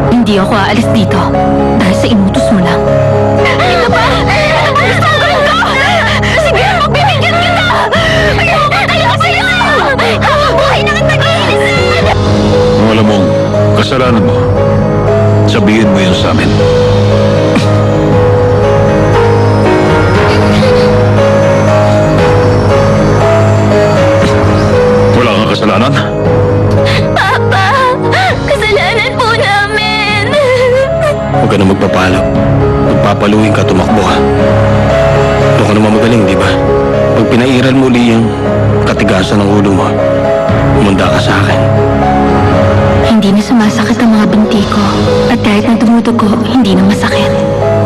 Hindi ako aalis dito dahil sa inutos mo lang. Ito ba? Gusto ko! Sige, magbibigyan kita! Kaya sa'yo! Buhay na ang nag-iinis! Kung alam mong kasalanan mo, sabihin mo yun sa amin. Wala kang kasalanan? Papa! Kasalanan po namin! Huwag ka na magpapalap. Magpapaluhin ka, tumakbo ka. Doon ka naman magaling, di ba? Pag pinairal mo uli yung katigasan ng ulo mo, umanda ka sa akin. Hindi na sumasakit ang mga binti ko. At kahit na dumudugo, hindi na masakit.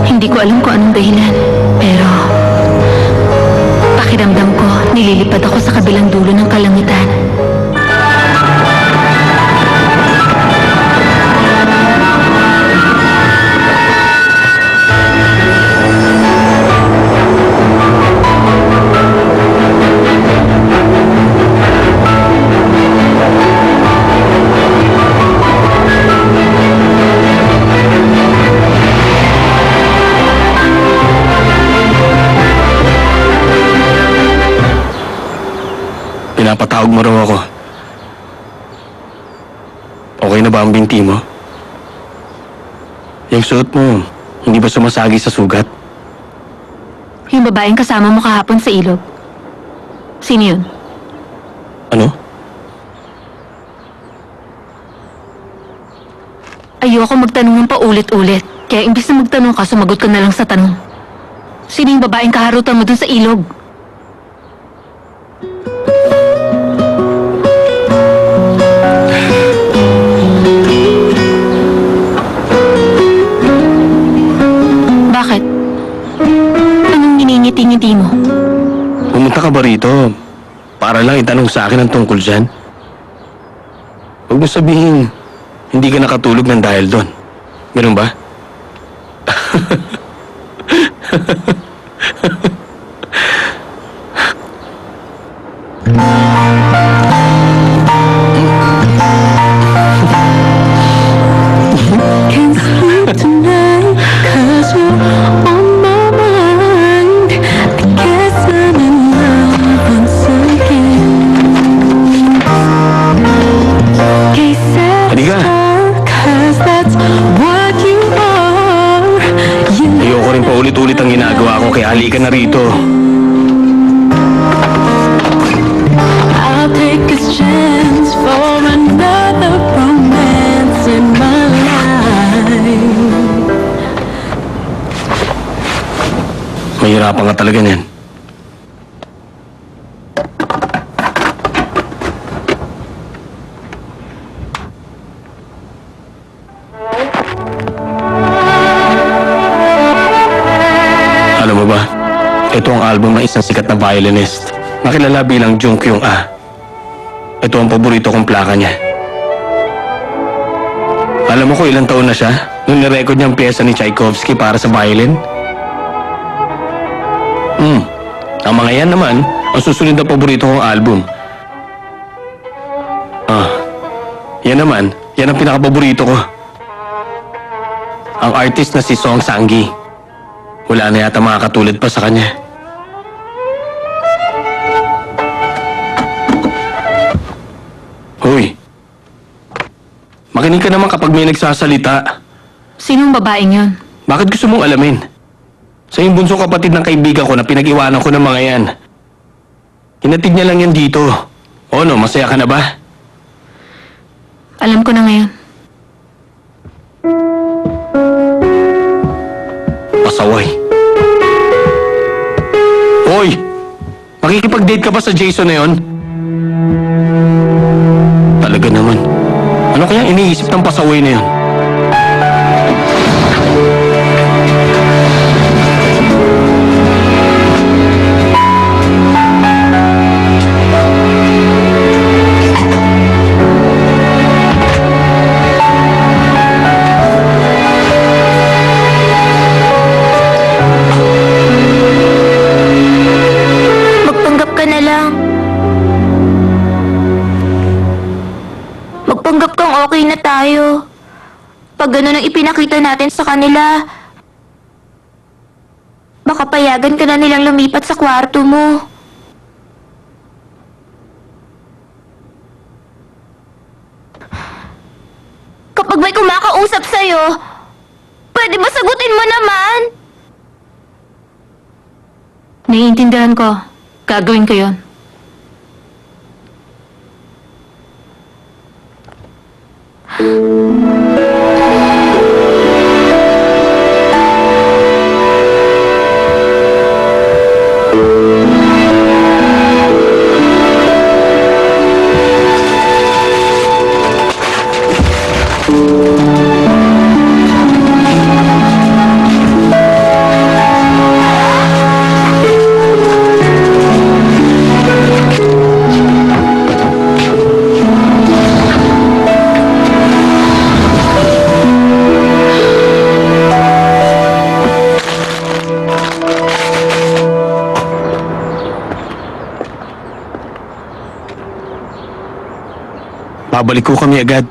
Hindi ko alam kung anong dahilan. Pero, pakiramdam ko, nililipad ako sa kabilang dulo ng kalangitan. Pinapatawag mo raw ako. Okay na ba ang binti mo? Yung suot mo, hindi ba sumasagi sa sugat? Yung babaeng kasama mo kahapon sa ilog. Sino yun? Ano? Ayoko magtanong ng paulit-ulit. Kaya imbis na magtanong ka, sumagot ka na lang sa tanong. Sino yung babaeng kaharutan mo dun sa ilog? Bakit? Anong niningiti-ngiti mo? Pumunta ka ba rito? Para lang itanong sa akin ang tungkol dyan? Huwag mo sabihin, hindi ka nakatulog ng dahil doon. Ganun ba? Can't sleep tonight 'cause you're on my mind. I guess I'm in love once again. Case Halika. 'cause that's what you are. You Ayoko rin paulit-ulit ang ginagawa ko, kaya halika na rito. I'll take this chance for another romance in my life. Mahirapan ka talaga niyan. Alam mo ba, ito ang album ng isang sikat na violinist na kilala bilang Jung Kyung Ah. Ito ang paborito kong plaka niya. Alam mo kung ilang taon na siya nung nirecord niya ang pyesa ni Tchaikovsky para sa violin? Ang mga yan naman ang susunod na paborito kong album. Yan naman, yan ang pinakapaborito ko. Ang artist na si Song Sang-gi. Wala na yata makakatulad pa sa kanya. Hoy, makinig ka naman kapag may nagsasalita. Sinong babaeng yun? Bakit gusto mong alamin? Sa yung bunsong kapatid ng kaibigan ko na pinag-iwanan ko ng mga yan. Hinatid niya lang yan dito. O no, masaya ka na ba? Alam ko na ngayon. Pasaway. Hoy! Makikipag-date ka ba sa Jason na yun? Talaga naman. Ano kaya iniisip ng pasaway na yun? Magpanggap ka na lang. Magpanggap kang okay na tayo. Kapag ganun ang ipinakita natin sa kanila, baka payagan ka na nilang lumipat sa kwarto mo. Kapag may kumakausap sa'yo, pwede ba sagutin mo naman? Naiintindihan ko. Gagawin ko yun. Babalik ko kami agad.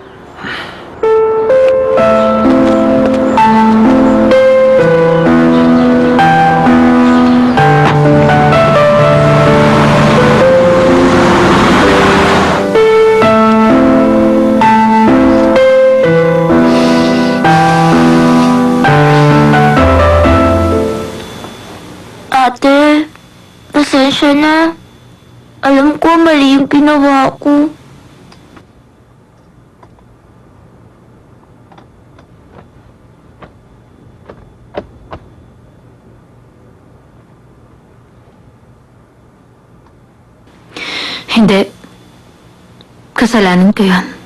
Ate, pasensya na. Alam ko mali yung ginawa ko. Hindi. Kasalanan ko yan.